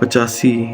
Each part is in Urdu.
85,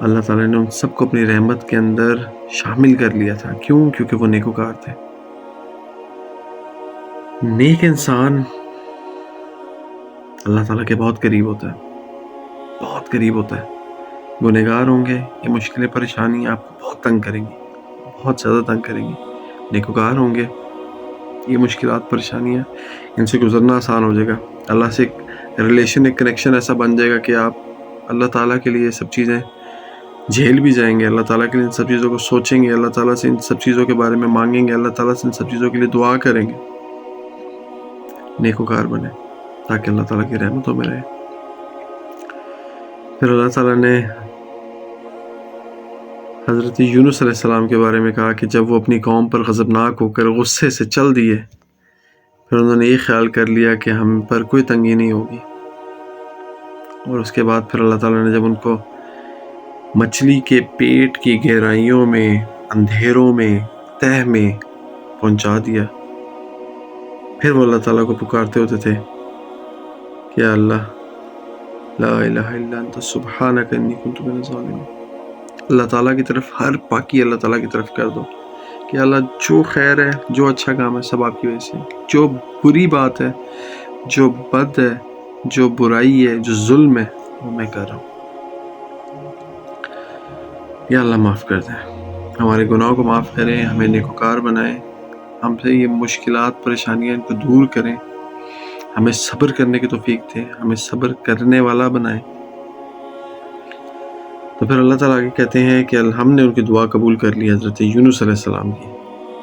اللہ تعالیٰ نے ان سب کو اپنی رحمت کے اندر شامل کر لیا تھا. کیوں؟ کیونکہ وہ نیکوکار تھے. نیک انسان اللہ تعالیٰ کے بہت قریب ہوتا ہے، بہت قریب ہوتا ہے. گنہگار ہوں گے، یہ مشکلیں پریشانیاں آپ کو بہت تنگ کریں گی، بہت زیادہ تنگ کریں گی. نیکوکار ہوں گے، یہ مشکلات پریشانیاں ان سے گزرنا آسان ہو جائے گا. اللہ سے ایک ریلیشن، ایک کنیکشن ایسا بن جائے گا کہ آپ اللہ تعالیٰ کے لیے سب چیزیں جھیل بھی جائیں گے، اللہ تعالیٰ کے لیے ان سب چیزوں کو سوچیں گے، اللہ تعالیٰ سے ان سب چیزوں کے بارے میں مانگیں گے، اللہ تعالیٰ سے ان سب چیزوں کے لیے دعا کریں گے. نیکوکار بنے تاکہ اللہ تعالیٰ کی رحمتوں میں رہے. پھر اللہ تعالیٰ نے حضرت یونس علیہ السلام کے بارے میں کہا کہ جب وہ اپنی قوم پر غضبناک ہو کر غصے سے چل دیے، پھر انہوں نے یہ خیال کر لیا کہ ہم پر کوئی تنگی نہیں ہوگی. اور اس کے بعد پھر اللہ تعالیٰ نے جب ان کو مچھلی کے پیٹ کی گہرائیوں میں، اندھیروں میں، تہ میں پہنچا دیا، پھر وہ اللہ تعالیٰ کو پکارتے ہوتے تھے کہ یا اللہ لا الہ الا انت سبحانک انی کنت من الظالمین. اللہ تعالیٰ کی طرف ہر پاکی اللہ تعالیٰ کی طرف کر دو کہ اللہ جو خیر ہے، جو اچھا کام ہے، سب آپ کی وجہ سے. جو بری بات ہے، جو بد ہے، جو برائی ہے، جو ظلم ہے، وہ میں کر رہا ہوں. یا اللہ معاف کر دیں، ہمارے گناہوں کو معاف کریں، ہمیں نیکوکار بنائیں، ہم سے یہ مشکلات پریشانیاں ان کو دور کریں، ہمیں صبر کرنے کی توفیق دیں، ہمیں صبر کرنے والا بنائیں. تو پھر اللہ تعالیٰ آگے کہتے ہیں کہ ہم نے ان کی دعا قبول کر لی حضرت یونس علیہ السلام کی،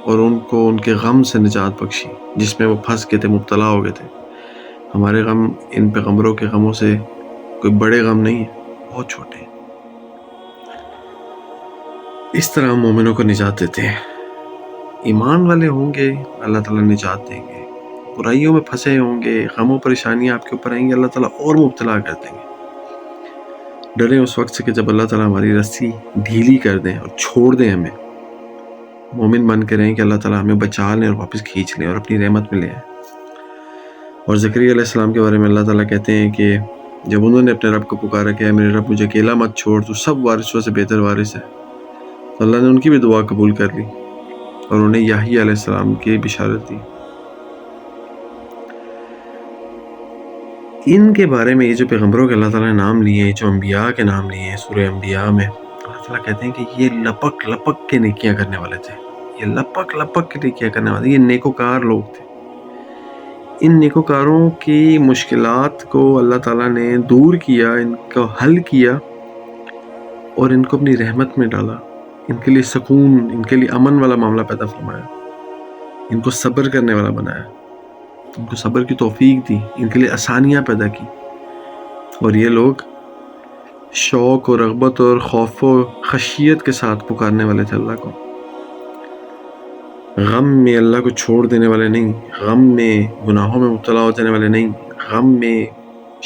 اور ان کو ان کے غم سے نجات بخشی جس میں وہ پھنس گئے تھے، مبتلا ہو گئے تھے. ہمارے غم ان پیغمبروں کے غموں سے کوئی بڑے غم نہیں ہیں، بہت چھوٹے ہیں. اس طرح ہم مومنوں کو نجات دیتے ہیں. ایمان والے ہوں گے، اللہ تعالیٰ نجات دیں گے. برائیوں میں پھنسے ہوں گے، غم و پریشانیاں آپ کے اوپر آئیں گے، اللہ تعالیٰ اور مبتلا کر دیں گے. ڈریں اس وقت سے کہ جب اللہ تعالیٰ ہماری رسی ڈھیلی کر دیں اور چھوڑ دیں ہمیں. مومن بن کے رہیں کہ اللہ تعالیٰ ہمیں بچا لیں اور واپس کھینچ لیں اور اپنی رحمت میں لے آئیں. اور زکریا علیہ السلام کے بارے میں اللہ تعالیٰ کہتے ہیں کہ جب انہوں نے اپنے رب کو پکارا کہ اے میرے رب مجھے اکیلا مت چھوڑ، تو سب وارثوں سے بہتر وارث ہے. تو اللہ نے ان کی بھی دعا قبول کر لی اور انہیں یحییٰ علیہ السلام کی بشارت دی. ان کے بارے میں یہ جو پیغمبروں کے اللہ تعالیٰ نے نام لیے ہیں، جو انبیاء کے نام لیے ہیں سورہ انبیاء میں، اللہ تعالیٰ کہتے ہیں کہ یہ لپک لپک کے نیکیاں کرنے والے تھے. یہ لپک لپک کے نیکیاں کرنے والے، یہ نیکوکار لوگ تھے. ان نیکوکاروں کی مشکلات کو اللہ تعالیٰ نے دور کیا، ان کو حل کیا اور ان کو اپنی رحمت میں ڈالا. ان کے لیے سکون، ان کے لیے امن والا معاملہ پیدا فرمایا، ان کو صبر کرنے والا بنایا، ان کو صبر کی توفیق دی، ان کے لیے آسانیاں پیدا کی. اور یہ لوگ شوق و رغبت اور خوف و خشیت کے ساتھ پکارنے والے تھے اللہ کو. غم میں اللہ کو چھوڑ دینے والے نہیں، غم میں گناہوں میں مبتلا ہو جانے والے نہیں، غم میں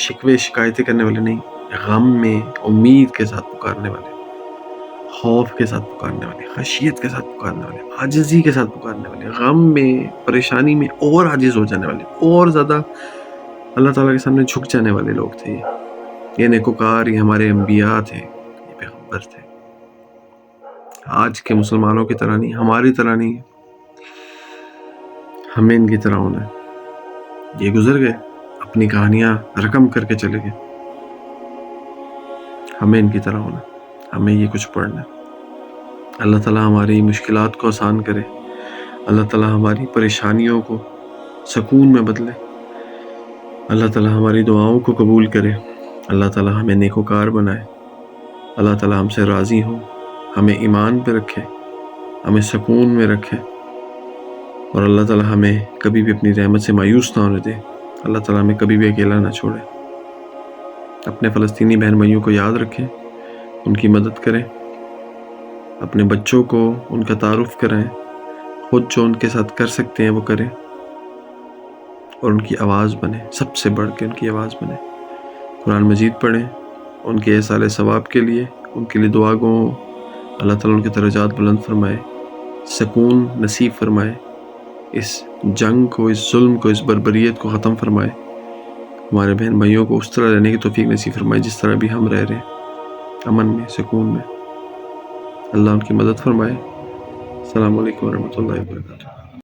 شکوے شکایتیں کرنے والے نہیں، غم میں امید کے ساتھ پکارنے والے، خوف کے ساتھ پکارنے والے، خشیت کے ساتھ پکارنے والے، عاجزی کے ساتھ پکارنے والے، غم میں پریشانی میں اور عاجز ہو جانے والے، اور زیادہ اللہ تعالیٰ کے سامنے جھک جانے والے لوگ تھے. یہ نیکوکار، یہ ہمارے انبیاء تھے، یہ پیغمبر تھے. آج کے مسلمانوں کی طرح نہیں، ہماری طرح نہیں، ہمیں ان کی طرح ہونا ہے. یہ گزر گئے، اپنی کہانیاں رقم کر کے چلے گئے. ہمیں ان کی طرح ہونا ہے، ہمیں یہ کچھ پڑھنا ہے. اللہ تعالیٰ ہماری مشکلات کو آسان کرے، اللہ تعالیٰ ہماری پریشانیوں کو سکون میں بدلے، اللہ تعالیٰ ہماری دعاؤں کو قبول کرے، اللہ تعالیٰ ہمیں نیکوکار بنائے، اللہ تعالیٰ ہم سے راضی ہو، ہمیں ایمان پہ رکھے، ہمیں سکون میں رکھے، اور اللہ تعالیٰ ہمیں کبھی بھی اپنی رحمت سے مایوس نہ ہونے دے. اللہ تعالیٰ ہمیں کبھی بھی اکیلا نہ چھوڑے. اپنے فلسطینی بہن بھائیوں کو یاد رکھیں، ان کی مدد کریں، اپنے بچوں کو ان کا تعارف کرائیں، خود جو ان کے ساتھ کر سکتے ہیں وہ کریں، اور ان کی آواز بنے، سب سے بڑھ کے ان کی آواز بنے. قرآن مجید پڑھیں، ان کے احصال ثواب کے لیے ان کے لیے دعا گو. اللہ تعالیٰ ان کے درجات بلند فرمائے، سکون نصیب فرمائے، اس جنگ کو، اس ظلم کو، اس بربریت کو ختم فرمائے. ہمارے بہن بھائیوں کو اس طرح رہنے کی توفیق نصیب فرمائے جس طرح بھی ہم رہ رہے ہیں. امن میں، سکون میں۔ اللہ ان کی مدد فرمائے۔ السلام علیکم ورحمۃ اللہ وبرکاتہ۔